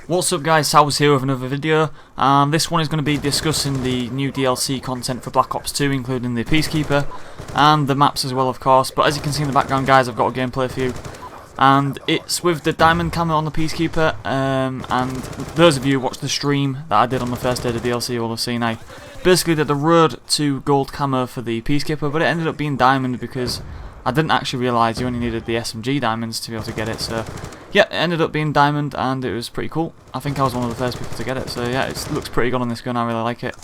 What's up guys, Sowerz here with another video, and this one is going to be discussing the new DLC content for Black Ops 2, including the Peacekeeper and the maps as well, of course. But as you can see in the background guys, I've got a gameplay for you, and it's with the diamond camo on the Peacekeeper, and those of you who watched the stream that I did on the first day of the DLC will have seen I basically did the road to gold camo for the Peacekeeper, but it ended up being diamond because I didn't actually realise you only needed the SMG diamonds to be able to get it. So yeah, it ended up being diamond and it was pretty cool. I think I was one of the first people to get it, so yeah, it looks pretty good on this gun. I really like it.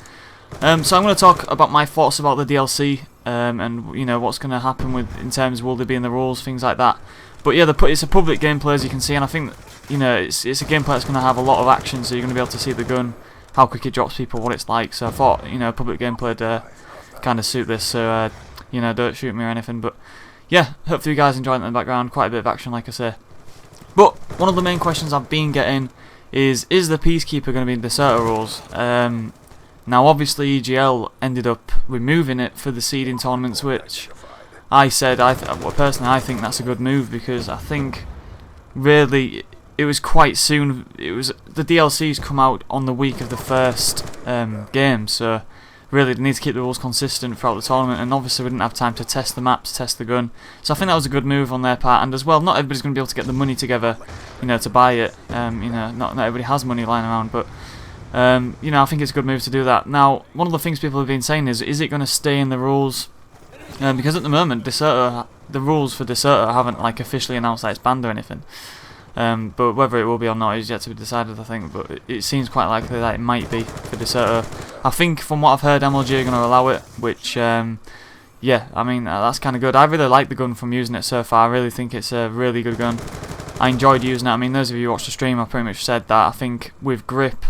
So I'm going to talk about my thoughts about the DLC, and you know what's going to happen with in terms of will they be in the rules, things like that. But yeah, it's a public gameplay as you can see, and I think you know it's a gameplay that's going to have a lot of action, so you're going to be able to see the gun, how quick it drops people, what it's like. So I thought you know public gameplay would kind of suit this. So you know, don't shoot me or anything, but yeah, hopefully you guys enjoyed it in the background. Quite a bit of action, like I say. But one of the main questions I've been getting is the Peacekeeper going to be in Deserter rules? Now obviously EGL ended up removing it for the seeding tournaments, which I said, personally I think that's a good move, because I think really it was quite soon. It was the DLCs come out on the week of the first game, so really they need to keep the rules consistent throughout the tournament, and obviously we didn't have time to test the maps, test the gun, so I think that was a good move on their part. And as well, not everybody's going to be able to get the money together, you know, to buy it. You know, not everybody has money lying around, but you know, I think it's a good move to do that. Now, one of the things people have been saying is it going to stay in the rules? Because at the moment, Deserter, the rules for Deserter haven't like officially announced that it's banned or anything. But whether it will be or not is yet to be decided, I think. But it seems quite likely that it might be for Deserter. I think from what I've heard, MLG are going to allow it, which yeah, I mean that's kind of good. I really like the gun from using it so far. I really think it's a really good gun. I enjoyed using it. I mean, those of you who watched the stream, I pretty much said that. I think with grip,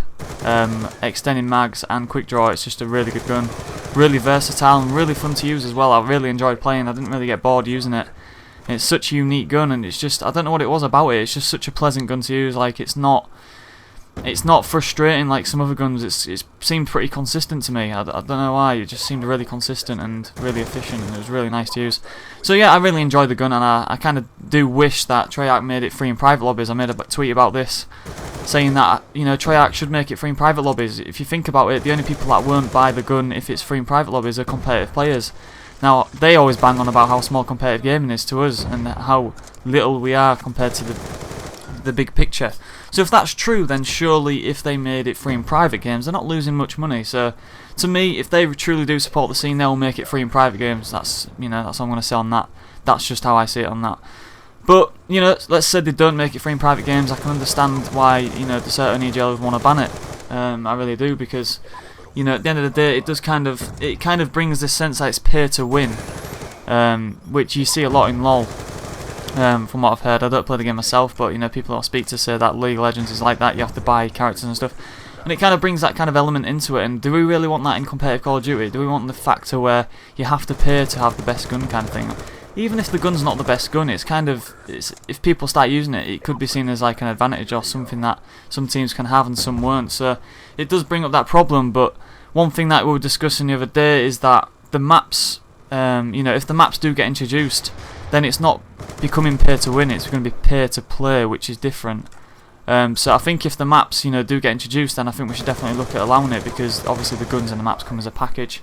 extending mags and quick draw, it's just a really good gun. Really versatile and really fun to use as well. I really enjoyed playing. I didn't really get bored using it. It's such a unique gun, and it's just, I don't know what it was about it. It's just such a pleasant gun to use. Like it's not frustrating like some other guns. It seemed pretty consistent to me. I don't know why. It just seemed really consistent and really efficient, and it was really nice to use. So yeah, I really enjoyed the gun, and I kind of do wish that Treyarch made it free in private lobbies. I made a tweet about this, saying that you know Treyarch should make it free in private lobbies. If you think about it, the only people that won't buy the gun if it's free in private lobbies are competitive players. Now, they always bang on about how small competitive gaming is to us and how little we are compared to the big picture. So if that's true, then surely if they made it free in private games, they're not losing much money. So to me, if they truly do support the scene, they'll make it free in private games. That's, you know, that's all I'm going to say on that. That's just how I see it on that. But, you know, let's say they don't make it free in private games. I can understand why, you know, Deserter and EGL would want to ban it. I really do, because you know, at the end of the day, it kind of brings this sense that it's pay to win, which you see a lot in LoL. From what I've heard, I don't play the game myself, but you know, people I speak to say that League of Legends is like that. You have to buy characters and stuff, and it kind of brings that kind of element into it. And do we really want that in competitive Call of Duty? Do we want the factor where you have to pay to have the best gun kind of thing? Even if the gun's not the best gun, it's kind of, if people start using it, it could be seen as like an advantage or something that some teams can have and some won't. So it does bring up that problem. But one thing that we were discussing the other day is that the maps, you know, if the maps do get introduced, then it's not becoming pay to win, it's going to be pay to play, which is different. So I think if the maps, you know, do get introduced, then I think we should definitely look at allowing it, because obviously the guns and the maps come as a package.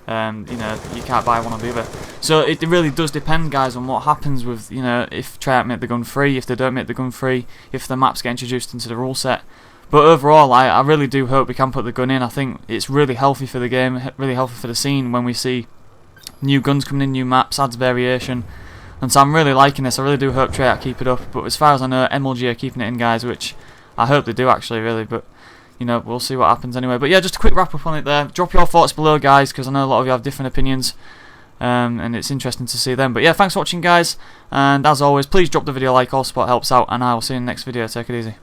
You know, you can't buy one or the other. So it really does depend, guys, on what happens with, you know, if Treyarch make the gun free, if they don't make the gun free, if the maps get introduced into the rule set. But overall, I really do hope we can put the gun in. I think it's really healthy for the game, really healthy for the scene when we see new guns coming in, new maps, adds variation. And so I'm really liking this. I really do hope Treyarch keep it up. But as far as I know, MLG are keeping it in, guys, which I hope they do actually, really. But you know, we'll see what happens anyway. But yeah, just a quick wrap up on it there. Drop your thoughts below, guys, because I know a lot of you have different opinions, and it's interesting to see them. But yeah, thanks for watching, guys, and as always, please drop the video a like. All support helps out, and I will see you in the next video. Take it easy.